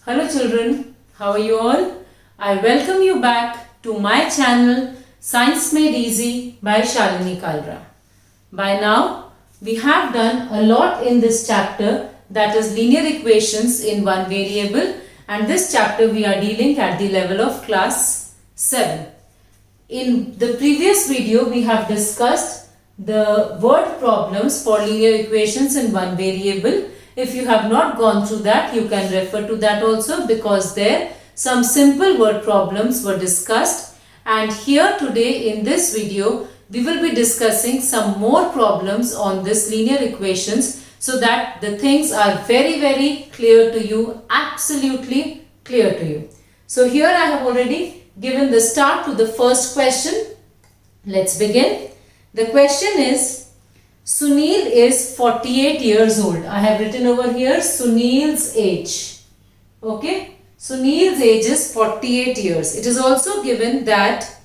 Hello children, how are you all? I welcome you back to my channel Science Made Easy by Shalini Kalra. By now, we have done a lot in this chapter, that is linear equations in one variable, and this chapter we are dealing at the level of class 7. In the previous video, we have discussed the word problems for linear equations in one variable. If you have not gone through that, you can refer to that also, because there some simple word problems were discussed. And here today in this video, we will be discussing some more problems on this linear equations, so that the things are very clear to you, absolutely clear to you. So here I have already given the start to the first question. Let's begin. The question is, Sunil is 48 years old. I have written over here Sunil's age. Okay. Sunil's age is 48 years. It is also given that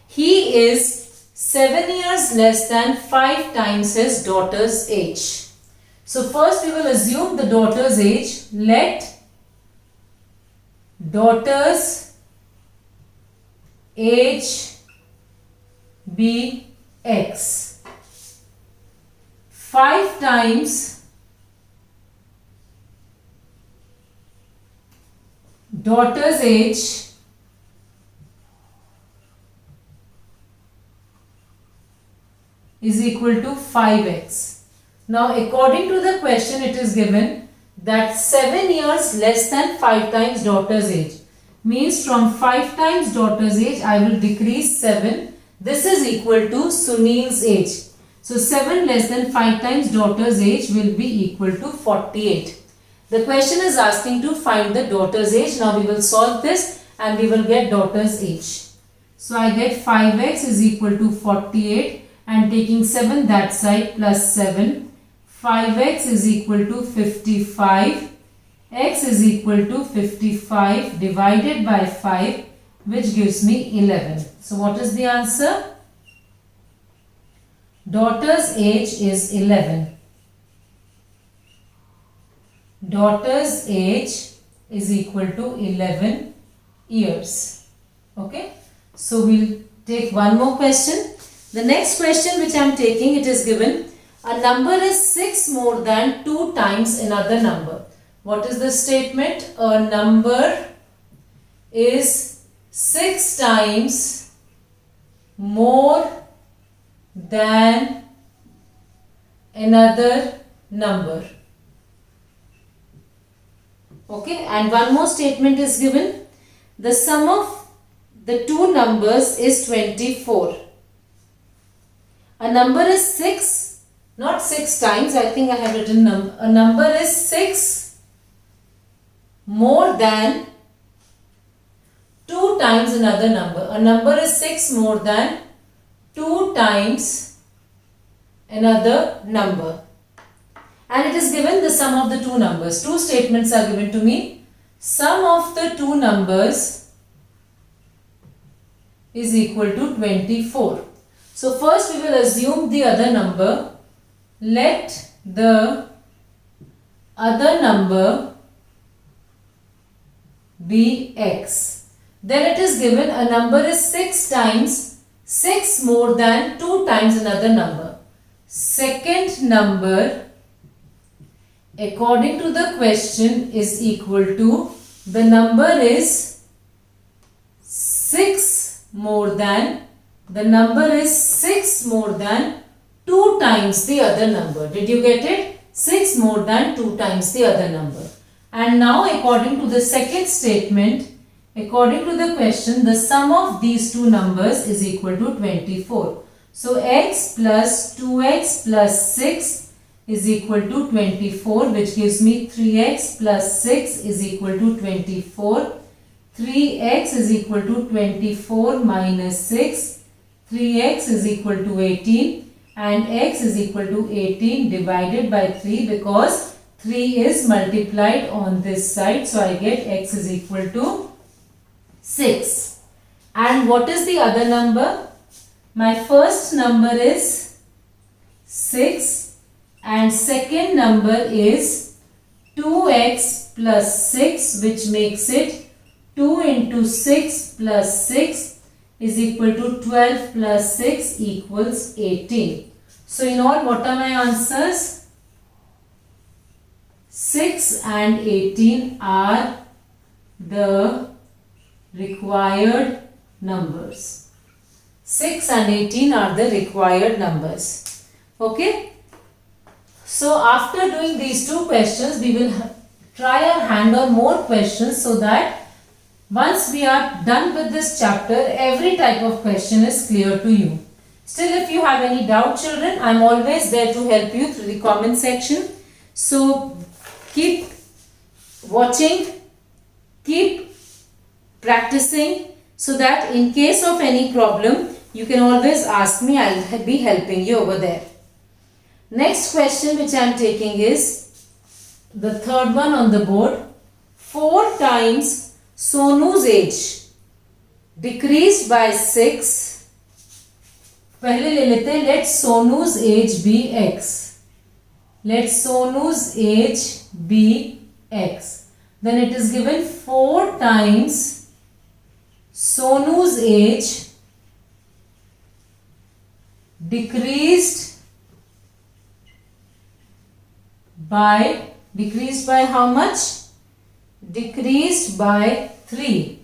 he is 7 years less than 5 times his daughter's age. So first we will assume the daughter's age. Let daughter's age be x. 5 times daughter's age is equal to 5x. Now according to the question, it is given that 7 years less than 5 times daughter's age. Means from 5 times daughter's age I will decrease 7. This is equal to Sunil's age. So 7 less than 5 times daughter's age will be equal to 48. The question is asking to find the daughter's age. Now we will solve this and we will get daughter's age. So I get 5x is equal to 48, and taking 7 that side plus 7. 5x is equal to 55. X is equal to 55 divided by 5, which gives me 11. So what is the answer? Daughter's age is 11. Daughter's age is equal to 11 years. Okay. So we'll take one more question. The next question which I am taking, it is given a number is 6 more than 2 times another number. What is the statement? A number is 6 times more than another number. Okay, and one more statement is given. The sum of the two numbers is 24. A number is 6, not 6 times. I think I have written a number is 6 more than 2 times another number. A number is 6 more than 2 times another number, and it is given the sum of the two numbers. Two statements are given to me. Sum of the two numbers is equal to 24. So first we will assume the other number. Let the other number be x. Then it is given a number is 6 times 6 more than 2 times another number. Second number according to the question is equal to, the number is 6 more than 2 times the other number. Did you get it? 6 more than 2 times the other number. And now according to the second statement, according to the question, the sum of these two numbers is equal to 24. So x plus 2x plus 6 is equal to 24, which gives me 3x plus 6 is equal to 24. 3x is equal to 24 minus 6. 3x is equal to 18, and x is equal to 18 divided by 3, because 3 is multiplied on this side. So I get x is equal to 6. And what is the other number? My first number is 6 and second number is 2x plus 6, which makes it 2 into 6 plus 6 is equal to 12 plus 6 equals 18. So in all, what are my answers? 6 and 18 are the required numbers. 6 and 18 are the required numbers. Okay. So after doing these two questions, we will try our hand on more questions so that once we are done with this chapter, every type of question is clear to you. Still, if you have any doubt, children, I am always there to help you through the comment section. So keep watching, keep practicing, so that in case of any problem, you can always ask me. I will be helping you over there. Next question which I am taking is the third one on the board. 4 times Sonu's age decreased by 6. पहले ले लेते हैं. Let Sonu's age be x. Let Sonu's age be x. Then it is given 4 times Sonu's age decreased by how much? Decreased by 3.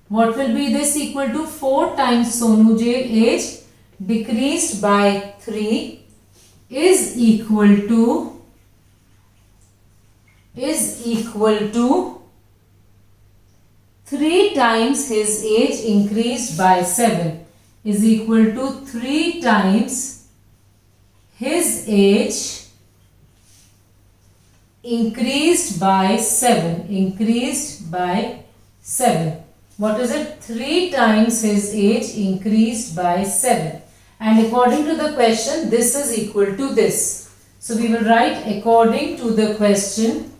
What will be this equal to? 4 times Sonu's age decreased by 3 is equal to 3 times his age increased by 7 is equal to 3 times his age increased by 7. What is it? 3 times his age increased by 7. And according to the question, this is equal to this. So we will write according to the question,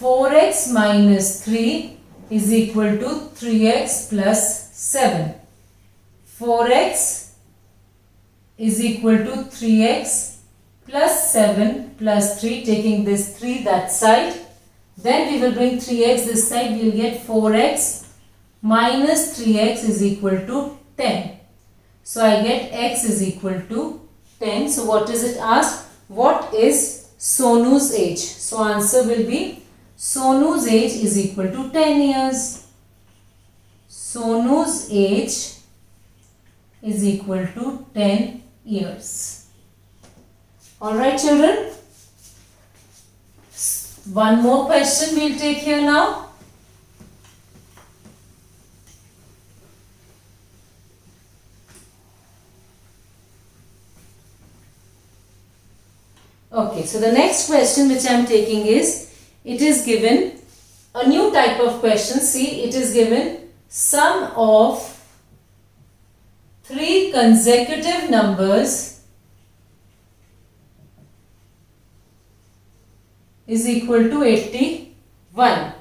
4x minus 3 is equal to 3x plus 7. 4x is equal to 3x plus 7 plus 3, taking this 3 that side. Then we will bring 3x this side. We will get 4x minus 3x is equal to 10. So I get x is equal to 10. So what is it asked? What is Sonu's age? So answer will be Sonu's age is equal to 10 years. Sonu's age is equal to 10 years. Alright children, one more question we will take here now. Okay, so the next question which I am taking is, it is given a new type of question. See, it is given sum of 3 consecutive numbers is equal to 81.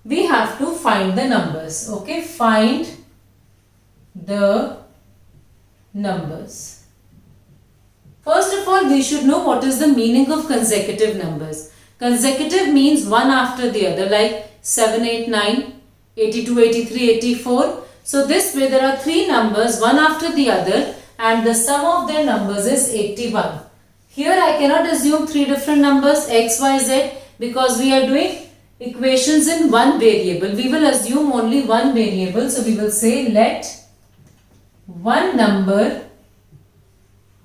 We have to find the numbers. Okay, find the numbers. First of all, we should know what is the meaning of consecutive numbers. Consecutive means one after the other, like 7, 8, 9, 82, 83, 84. So this way there are 3 numbers, one after the other, and the sum of their numbers is 81. Here I cannot assume 3 different numbers x, y, z, because we are doing equations in one variable. We will assume only one variable. So we will say let one number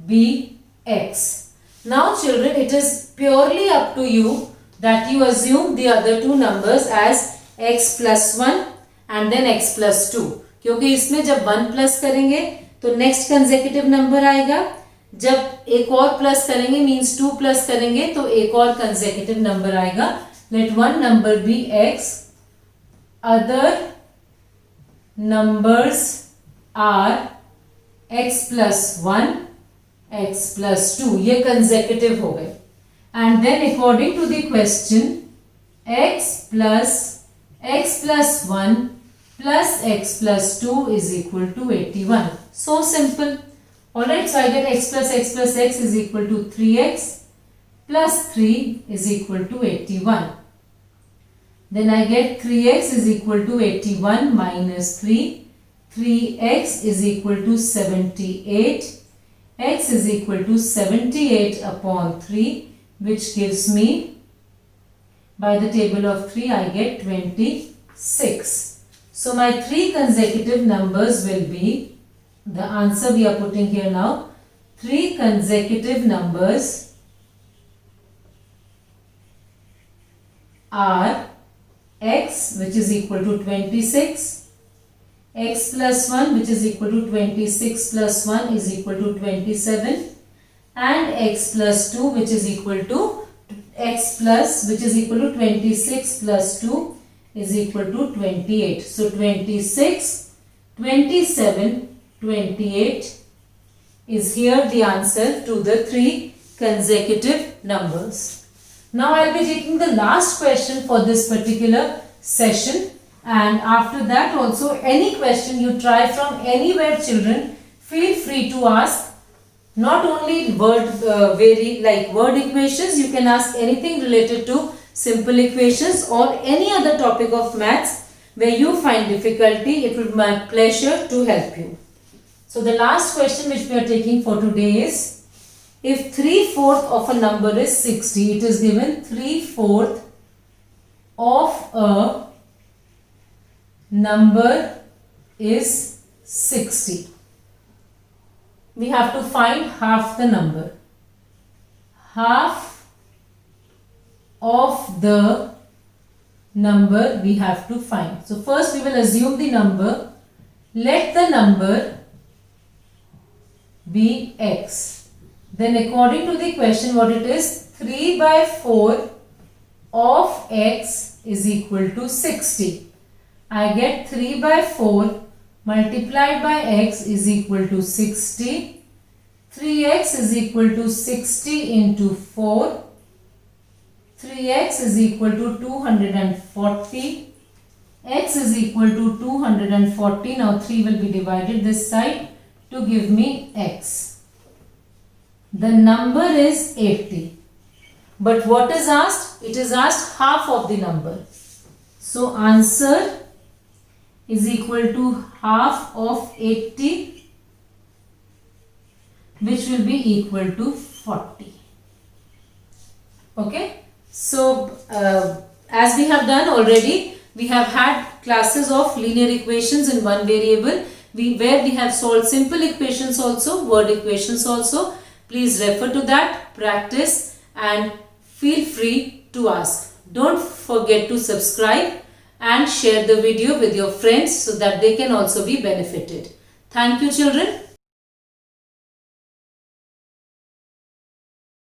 be x. Now children, it is purely up to you that you assume the other 2 numbers as x plus 1 and then x plus 2. क्योंकि इसमें जब 1 plus करेंगे तो next consecutive number आएगा. जब एक और plus करेंगे मीन्स 2 प्लस करेंगे तो एक और कंसेक्यूटिव नंबर आएगा. Let one number be x, other numbers are x plus 1, x plus 2. ये कंसेक्यूटिव हो गए. And then according to the question x plus 1 plus x plus 2 is equal to 81. So simple. Alright, so I get x plus x is equal to 3x plus 3 is equal to 81. Then I get 3x is equal to 81 minus 3. 3x is equal to 78. X is equal to 78 upon 3, which gives me, by the table of 3, I get 26. So my 3 consecutive numbers will be, the answer we are putting here now, 3 consecutive numbers are x, which is equal to 26, x plus 1, which is equal to 26 plus 1 is equal to 27, and x plus 2, which is equal to which is equal to 26 plus 2 is equal to 28. So 26, 27, 28 is here the answer to the 3 consecutive numbers. Now I will be taking the last question for this particular session, and after that also any question you try from anywhere, children, feel free to ask. Not only word equations, you can ask anything related to simple equations or any other topic of maths where you find difficulty. It will be my pleasure to help you. So the last question which we are taking for today is, if 3/4 of a number is 60, it is given 3/4 of a number is 60. We have to find half the number. Half of the number we have to find. So first we will assume the number. Let the number be x. Then according to the question, what it is, 3/4 of x is equal to 60. I get 3/4 multiplied by x is equal to 60. 3x is equal to 60 into 4. 3x is equal to 240. X is equal to 240. Now 3 will be divided this side to give me x. The number is 80. But what is asked? It is asked half of the number. So answer is equal to half of 80, which will be equal to 40. Okay. So as we have done already, we have had classes of linear equations in one variable, where we have solved simple equations also, word equations also. Please refer to that, practice, and feel free to ask. Don't forget to subscribe and share the video with your friends so that they can also be benefited. Thank you, children.